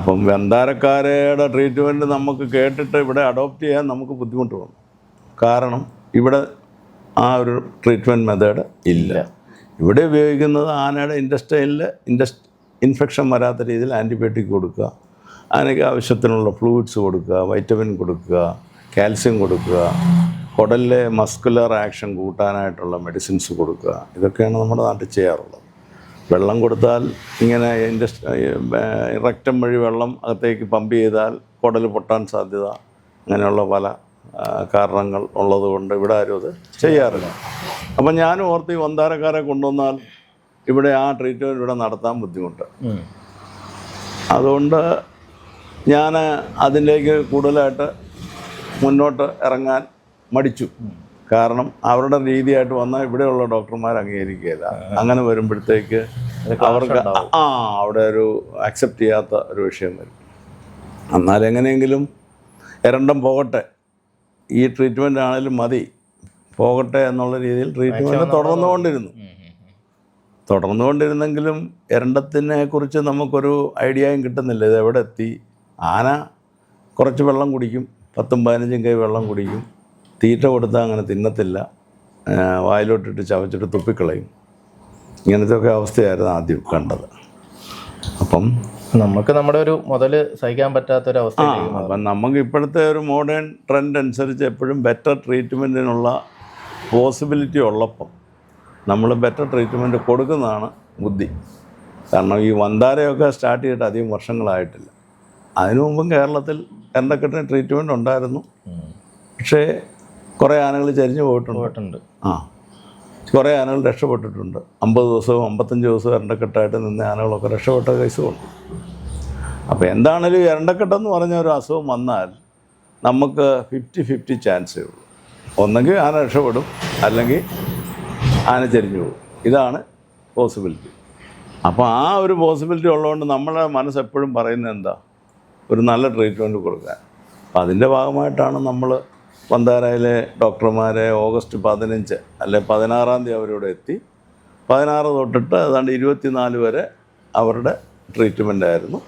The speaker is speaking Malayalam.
അപ്പം വന്താരക്കാരയുടെ ട്രീറ്റ്മെൻറ്റ് നമുക്ക് കേട്ടിട്ട് ഇവിടെ അഡോപ്റ്റ് ചെയ്യാൻ നമുക്ക് ബുദ്ധിമുട്ട് വന്നു. കാരണം ഇവിടെ ആ ഒരു ട്രീറ്റ്മെൻറ്റ് മെത്തേഡ് ഇല്ല. ഇവിടെ ഉപയോഗിക്കുന്നത് ആനയുടെ ഇൻറ്റസ്റ്റൈനിൽ ഇൻഫെക്ഷൻ വരാത്ത രീതിയിൽ ആൻറ്റിബയോട്ടിക് കൊടുക്കുക, ആനയ്ക്ക് ആവശ്യത്തിനുള്ള ഫ്ലൂയിഡ്സ് കൊടുക്കുക, വൈറ്റമിൻ കൊടുക്കുക, കാൽസ്യം കൊടുക്കുക, കുടലിലെ മസ്കുലർ ആക്ഷൻ കൂട്ടാനായിട്ടുള്ള മെഡിസിൻസ് കൊടുക്കുക. ഇതൊക്കെയാണ് നമ്മുടെ നാട്ടിൽ ചെയ്യാറുള്ളത്. വെള്ളം കൊടുത്താൽ ഇങ്ങനെ റെക്റ്റം വഴി വെള്ളം അകത്തേക്ക് പമ്പ് ചെയ്താൽ കുടൽ പൊട്ടാൻ സാധ്യത, അങ്ങനെയുള്ള പല കാരണങ്ങൾ ഉള്ളതുകൊണ്ട് ഇവിടെ ആരും അത് ചെയ്യാറില്ല. അപ്പം ഞാനും ഓർത്ത് ഈ വന്താരക്കാരെ കൊണ്ടുവന്നാൽ ഇവിടെ ആ ട്രീറ്റ്മെൻറ്റ് ഇവിടെ നടത്താൻ ബുദ്ധിമുട്ട്. അതുകൊണ്ട് ഞാൻ അതിലേക്ക് കൂടുതലായിട്ട് മുന്നോട്ട് ഇറങ്ങാൻ മടിച്ചു. കാരണം അവരുടെ രീതിയായിട്ട് വന്നാൽ ഇവിടെയുള്ള ഡോക്ടർമാർ അംഗീകരിക്കുകയില്ല. അങ്ങനെ വരുമ്പോഴത്തേക്ക് അവർക്ക് അവിടെ ഒരു അക്സെപ്റ്റ് ചെയ്യാത്ത ഒരു വിഷയം വരും. എന്നാൽ എങ്ങനെയെങ്കിലും എരണ്ടം പോകട്ടെ, ഈ ട്രീറ്റ്മെൻ്റ് ആണെങ്കിലും മതി, പോകട്ടെ എന്നുള്ള രീതിയിൽ ട്രീറ്റ്മെൻറ്റ് തുടർന്നുകൊണ്ടിരുന്നെങ്കിലും എരണ്ടത്തിനെ കുറിച്ച് നമുക്കൊരു ഐഡിയയും കിട്ടുന്നില്ല. ഇത് എവിടെ എത്തി? ആന കുറച്ച് വെള്ളം കുടിക്കും, 10-15 കൈ വെള്ളം കുടിക്കും, തീറ്റ കൊടുത്താൽ അങ്ങനെ തിന്നത്തില്ല, വായിലോട്ടിട്ട് ചവച്ചിട്ട് തുപ്പിക്കളയും. ഇങ്ങനത്തെ ഒക്കെ അവസ്ഥയായിരുന്നു ആദ്യം കണ്ടത്. അപ്പം നമുക്ക് നമ്മുടെ ഒരു മുതൽ സഹിക്കാൻ പറ്റാത്തൊരവസ്ഥ. അപ്പം നമുക്ക് ഇപ്പോഴത്തെ ഒരു മോഡേൺ ട്രെൻഡ് അനുസരിച്ച് എപ്പോഴും ബെറ്റർ ട്രീറ്റ്മെൻറ്റിനുള്ള പോസിബിലിറ്റി ഉള്ളപ്പം നമ്മൾ ബെറ്റർ ട്രീറ്റ്മെൻറ്റ് കൊടുക്കുന്നതാണ് ബുദ്ധി. കാരണം ഈ വന്താരയൊക്കെ സ്റ്റാർട്ട് ചെയ്തിട്ട് അധികം വർഷങ്ങളായിട്ടില്ല. അതിനു മുമ്പും കേരളത്തിൽ എരണ്ടക്കെട്ടിന് ട്രീറ്റ്മെൻറ്റ് ഉണ്ടായിരുന്നു. പക്ഷേ കുറേ ആനകൾ ചരിഞ്ഞു പോയിട്ടുണ്ട്. കുറേ ആനകൾ രക്ഷപ്പെട്ടിട്ടുണ്ട്. 50 ദിവസവും 55 ദിവസവും എരണ്ടക്കെട്ടായിട്ട് നിന്ന ആനകളൊക്കെ രക്ഷപ്പെട്ട കേസുമുണ്ട്. അപ്പോൾ എന്താണേലും എരണ്ടക്കെട്ടെന്ന് പറഞ്ഞ ഒരു അസുഖം വന്നാൽ നമുക്ക് 50-50 ചാൻസേ ഉള്ളൂ. ഒന്നെങ്കിൽ ആന രക്ഷപ്പെടും, അല്ലെങ്കിൽ ആന ചരിഞ്ഞു പോകും. ഇതാണ് പോസിബിലിറ്റി. അപ്പോൾ ആ ഒരു പോസിബിലിറ്റി ഉള്ളതുകൊണ്ട് നമ്മളെ മനസ്സെപ്പോഴും പറയുന്നത് എന്താ, ഒരു നല്ല ട്രീറ്റ്മെൻറ്റ് കൊടുക്കാൻ. അപ്പം അതിൻ്റെ ഭാഗമായിട്ടാണ് നമ്മൾ വന്താരയിലെ ഡോക്ടർമാരെ ഓഗസ്റ്റ് 15 അല്ലെ 16-ാം തീയതി അവരിവിടെ എത്തി. 16 തൊട്ടിട്ട് ഏതാണ്ട് 24 വരെ അവരുടെ ട്രീറ്റ്മെൻ്റ് ആയിരുന്നു.